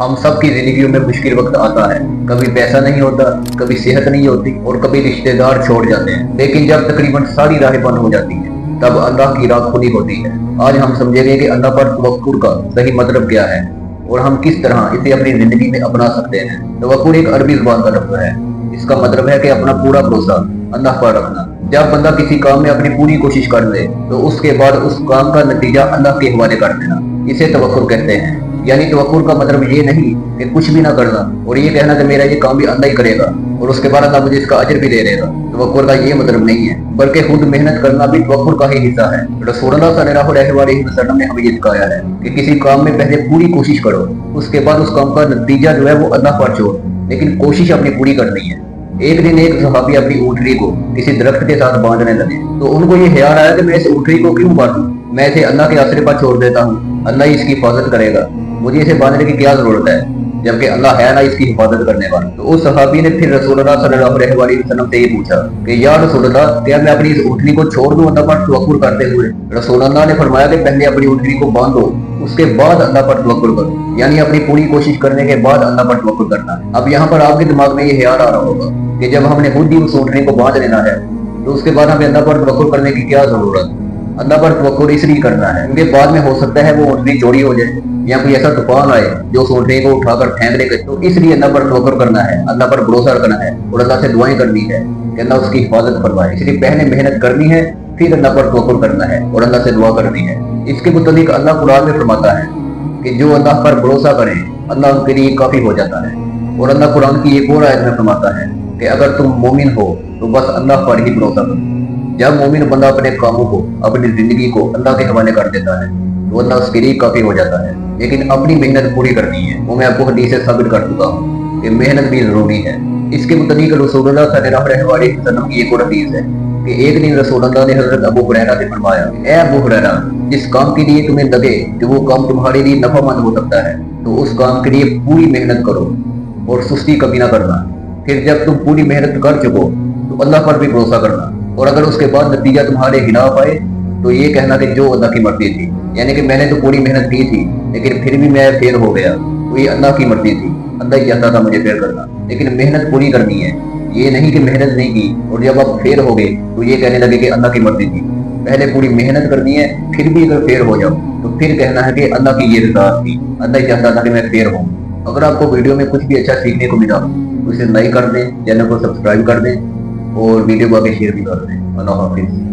हम सब की जिंदगियों में मुश्किल वक्त आता है। कभी पैसा नहीं होता, कभी सेहत नहीं होती और कभी रिश्तेदार छोड़ जाते हैं। लेकिन जब तकरीबन सारी राहें बंद हो जाती हैं तब अल्लाह की राह खुली होती है। आज हम समझेंगे कि अल्लाह पर तवक्कुल का सही मतलब क्या है और हम किस तरह इसे अपनी जिंदगी में अपना सकते हैं। तवक्कुल एक अरबी जुबान का लफ्ज़ है। इसका मतलब है कि अपना पूरा भरोसा अल्लाह पर रखना। जब बंदा किसी काम में अपनी पूरी कोशिश कर ले तो उसके बाद उस काम का नतीजा अल्लाह के हवाले कर देना, इसे तवक्कुल कहते हैं। यानी तवक्कुल का मतलब ये नहीं कि कुछ भी ना करना और ये कहना कि मेरा ये काम भी अल्लाह ही करेगा और उसके बाद अल्लाह मुझे इसका अजर भी दे देगा। तवक्कुल का ये मतलब नहीं है, बल्कि खुद मेहनत करना भी तवक्कुल का ही हिस्सा है। रसूलुल्लाह सल्लल्लाहु अलैहि वसल्लम ने हमें ये सिखाया है कि किसी काम में पहले पूरी कोशिश करो, उसके बाद उस काम का नतीजा जो है वो अल्लाह पर छोड़, लेकिन कोशिश अपनी पूरी करनी है। एक दिन एक सहाबी अपनी ऊँटनी को किसी दरख्त के साथ बांधने लगे तो उनको ये ख्याल आया कि मैं इस ऊँटनी को क्यों बांधूं, मैं इसे अल्लाह के आसरे पर छोड़ देता हूँ, अल्लाह ही इसकी हिफाजत करेगा, मुझे इसे बांधने की क्या जरूरत है, जबकि अल्लाह है ना इसकी हिफाजत करने वाला। तो उस सहाबी ने फिर रसूलुल्लाह सल्लल्लाहु अलैहि वसल्लम से ये पूछा कि या रसूलुल्लाह, क्या मैं अपनी इस ऊँटनी को छोड़ दूं अल्लाह पर तवक्कुल करते हुए? रसूलुल्लाह ने फरमाया कि पहले अपनी ऊँटनी को बांधो, उसके बाद अल्लाह पर तवक्कुल करो, यानी अपनी पूरी कोशिश करने के बाद अल्लाह पर तवक्कुल करना है। अब यहाँ पर आपके दिमाग में ये ख्याल आ रहा होगा कि जब हमने खुद ही उस ऊँटनी को बांध लेना है तो उसके बाद हमें अल्लाह पर तवक्कुल करने की क्या जरूरत? अल्लाह पर तवक्कुल इसलिए करना है क्योंकि बाद में हो सकता है वो ऊँटनी चोरी हो जाए या कोई ऐसा तूफान आए जो उस ऊँटनी को उठाकर फेंक दे, तो इसलिए अल्लाह पर तवक्कुल करना है, अल्लाह पर भरोसा रखना है और अल्लाह से दुआएं करनी है कि अल्लाह उसकी हिफाजत फरमाए। इसलिए पहले मेहनत करनी है, फिर अल्लाह पर तवक्कुल करना है और अल्लाह से दुआ करनी है। इसके मुताबिक अल्लाह कुरान में फरमाता है कि जो अल्लाह पर भरोसा करे अल्लाह उनके लिए काफी हो जाता है। और अल्लाह कुरान की एक और आयत में फरमाता है कि अगर तुम मोमिन हो तो बस अल्लाह पर ही भरोसा करो। जब मोमिन बंदा अपने कामों को, अपनी जिंदगी को अल्लाह के हवाले कर देता है तो अल्लाह उसके लिए काफी हो जाता है। लेकिन अपनी मेहनत पूरी करनी है, वो मैं आपको हदीस से साबित कर चुका हूँ कि मेहनत भी जरूरी है। इसके मुताबिक रसूलुल्लाह सल्लल्लाहु अलैहि वसल्लम की एक और हदीस है कि एक दिन रसूलुल्लाह ने हजरत अबू हुरैरा से फरमाया, ए अबू हुरैरा, जिस काम के लिए तुम्हें लगे कि वो काम तुम्हारे लिए नफामंद हो सकता है तो उस काम के लिए पूरी मेहनत करो और सुस्ती कभी ना करना। फिर जब तुम पूरी मेहनत कर चुको तो अल्लाह पर भी भरोसा करना और अगर उसके बाद नतीजा तुम्हारे खिलाफ आए तो ये कहना कि जो अल्लाह की मर्जी थी, यानी कि मैंने तो पूरी मेहनत की थी लेकिन फिर भी मैं फेल हो गया, तो ये अल्लाह की मर्जी थी, अल्लाह ही चाहता था मुझे फेल करना। लेकिन मेहनत पूरी करनी है, ये नहीं कि मेहनत नहीं की और जब आप फेल हो गए तो ये कहने लगे कि अल्लाह की मर्जी थी। पहले पूरी मेहनत करनी है, फिर भी अगर फेल हो जाओ तो फिर कहना है कि अल्लाह की ये रज़ा थी, अल्लाह ही चाहता था कि मैं फेल हूँ। अगर आपको वीडियो में कुछ भी अच्छा सीखने को मिला तो इसे लाइक कर दें, चैनल को सब्सक्राइब कर दें और वीडियो को आगे शेयर भी कर दें। अल्लाह हाफिज़।